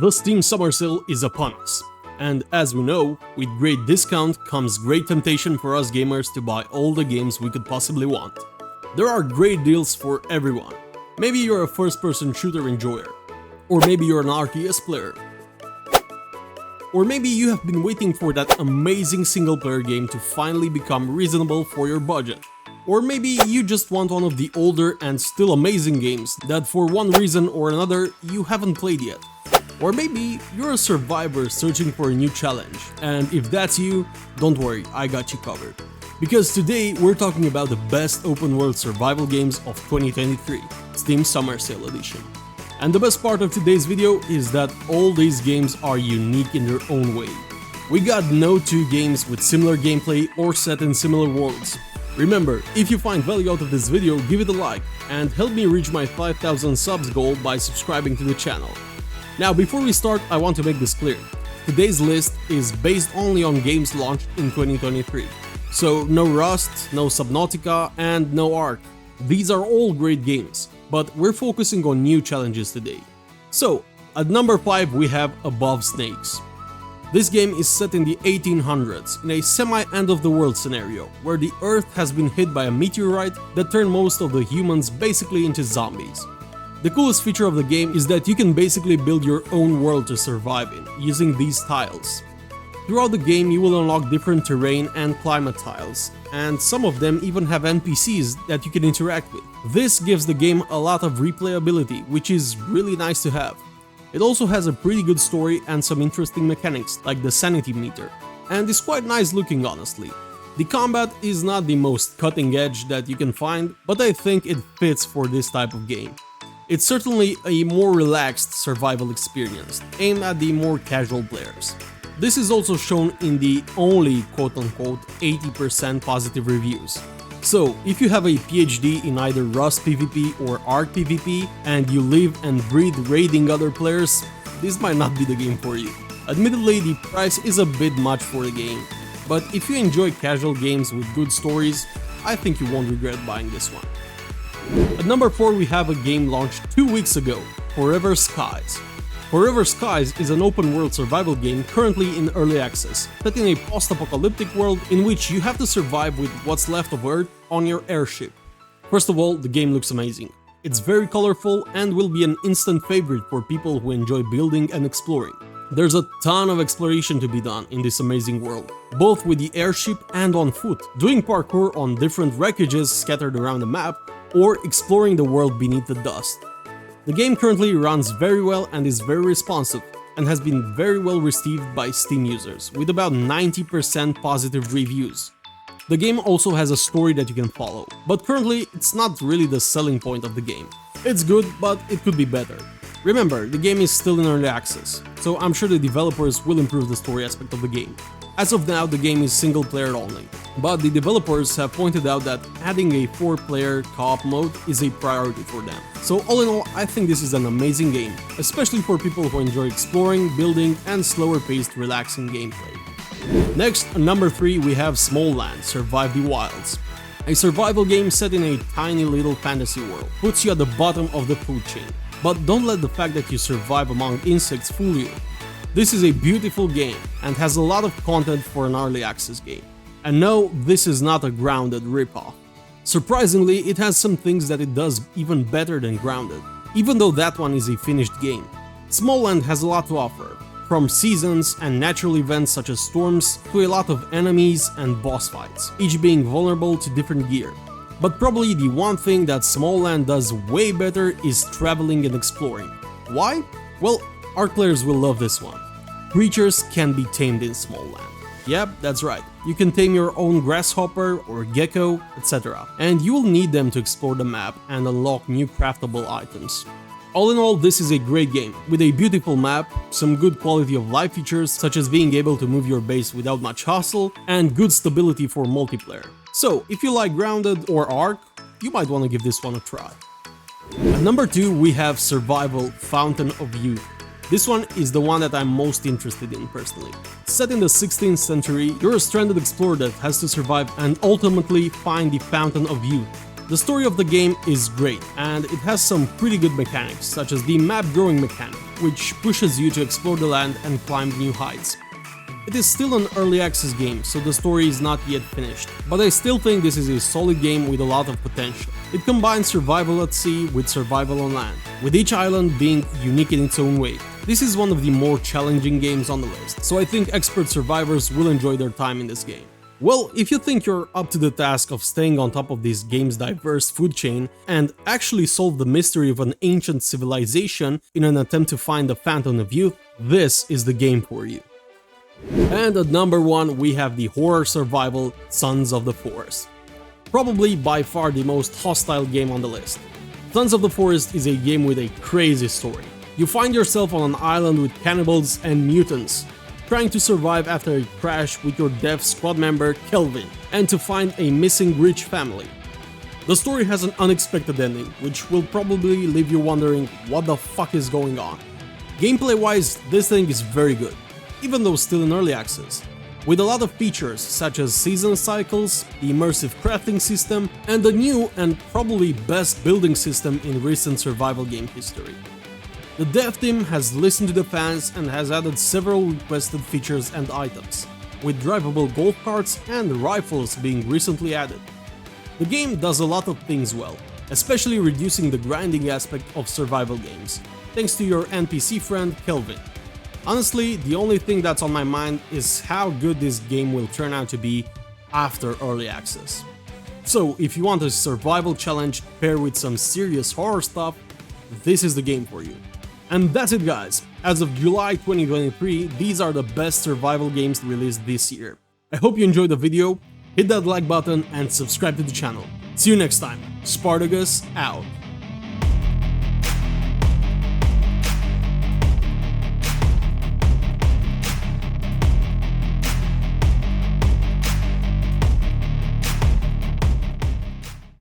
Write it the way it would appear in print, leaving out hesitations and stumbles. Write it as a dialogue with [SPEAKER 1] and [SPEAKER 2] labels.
[SPEAKER 1] The Steam Summer Sale is upon us, and as we know, with great discount comes great temptation for us gamers to buy all the games we could possibly want. There are great deals for everyone. Maybe you're a first-person shooter enjoyer, or maybe you're an RTS player, or maybe you have been waiting for that amazing single-player game to finally become reasonable for your budget. Or maybe you just want one of the older and still amazing games that for one reason or another you haven't played yet. Or maybe you're a survivor searching for a new challenge, and if that's you, don't worry, I got you covered. Because today we're talking about the best open world survival games of 2023, Steam Summer Sale Edition. And the best part of today's video is that all these games are unique in their own way. We got no two games with similar gameplay or set in similar worlds. Remember, if you find value out of this video, give it a like, and help me reach my 5,000 subs goal by subscribing to the channel. Now, before we start, I want to make this clear. Today's list is based only on games launched in 2023. So, no Rust, no Subnautica, and no Ark. These are all great games, but we're focusing on new challenges today. So, at number 5 we have Above Snakes. This game is set in the 1800s, in a semi-end-of-the-world scenario, where the Earth has been hit by a meteorite that turned most of the humans basically into zombies. The coolest feature of the game is that you can basically build your own world to survive in, using these tiles. Throughout the game you will unlock different terrain and climate tiles, and some of them even have NPCs that you can interact with. This gives the game a lot of replayability, which is really nice to have. It also has a pretty good story and some interesting mechanics, like the sanity meter, and is quite nice looking honestly. The combat is not the most cutting edge that you can find, but I think it fits for this type of game. It's certainly a more relaxed survival experience, aimed at the more casual players. This is also shown in the only quote-unquote 80% positive reviews. So, if you have a PhD in either Rust PvP or Ark PvP, and you live and breathe raiding other players, this might not be the game for you. Admittedly, the price is a bit much for the game, but if you enjoy casual games with good stories, I think you won't regret buying this one. At number 4 we have a game launched 2 weeks ago, Forever Skies. Forever Skies is an open-world survival game currently in early access, set in a post-apocalyptic world in which you have to survive with what's left of Earth on your airship. First of all, the game looks amazing. It's very colorful and will be an instant favorite for people who enjoy building and exploring. There's a ton of exploration to be done in this amazing world, both with the airship and on foot, doing parkour on different wreckages scattered around the map, or exploring the world beneath the dust. The game currently runs very well and is very responsive, and has been very well received by Steam users, with about 90% positive reviews. The game also has a story that you can follow, but currently it's not really the selling point of the game. It's good, but it could be better. Remember, the game is still in early access, so I'm sure the developers will improve the story aspect of the game. As of now, the game is single player only, but the developers have pointed out that adding a 4-player co-op mode is a priority for them. So all in all, I think this is an amazing game, especially for people who enjoy exploring, building, and slower paced, relaxing gameplay. Next, at number 3 we have Smalland, Survive the Wilds. A survival game set in a tiny little fantasy world, puts you at the bottom of the food chain. But don't let the fact that you survive among insects fool you. This is a beautiful game and has a lot of content for an early access game. And no, this is not a Grounded ripoff. Surprisingly, it has some things that it does even better than Grounded, even though that one is a finished game. Smalland has a lot to offer, from seasons and natural events such as storms to a lot of enemies and boss fights, each being vulnerable to different gear. But probably the one thing that Smalland does way better is traveling and exploring. Why? Well, Ark players will love this one. Creatures can be tamed in Smalland. Yep, that's right. You can tame your own grasshopper or gecko, etc. And you will need them to explore the map and unlock new craftable items. All in all, this is a great game, with a beautiful map, some good quality of life features such as being able to move your base without much hassle, and good stability for multiplayer. So, if you like Grounded or Ark, you might want to give this one a try. At number 2 we have Survival Fountain of Youth. This one is the one that I'm most interested in personally. Set in the 16th century, you're a stranded explorer that has to survive and ultimately find the Fountain of Youth. The story of the game is great, and it has some pretty good mechanics, such as the map growing mechanic, which pushes you to explore the land and climb new heights. It is still an early access game, so the story is not yet finished, but I still think this is a solid game with a lot of potential. It combines survival at sea with survival on land, with each island being unique in its own way. This is one of the more challenging games on the list, so I think expert survivors will enjoy their time in this game. Well, if you think you're up to the task of staying on top of this game's diverse food chain and actually solve the mystery of an ancient civilization in an attempt to find the Phantom of Youth, this is the game for you. And at number 1 we have the horror survival Sons of the Forest. Probably by far the most hostile game on the list. Sons of the Forest is a game with a crazy story. You find yourself on an island with cannibals and mutants, trying to survive after a crash with your deaf squad member Kelvin, and to find a missing rich family. The story has an unexpected ending, which will probably leave you wondering what the fuck is going on. Gameplay wise, this thing is very good, even though still in early access, with a lot of features such as season cycles, the immersive crafting system, and the new and probably best building system in recent survival game history. The dev team has listened to the fans and has added several requested features and items, with drivable golf carts and rifles being recently added. The game does a lot of things well, especially reducing the grinding aspect of survival games, thanks to your NPC friend Kelvin. Honestly, the only thing that's on my mind is how good this game will turn out to be after early access. So if you want a survival challenge paired with some serious horror stuff, this is the game for you. And that's it guys, as of July 2023, these are the best survival games released this year. I hope you enjoyed the video, hit that like button and subscribe to the channel. See you next time, Spartacus out.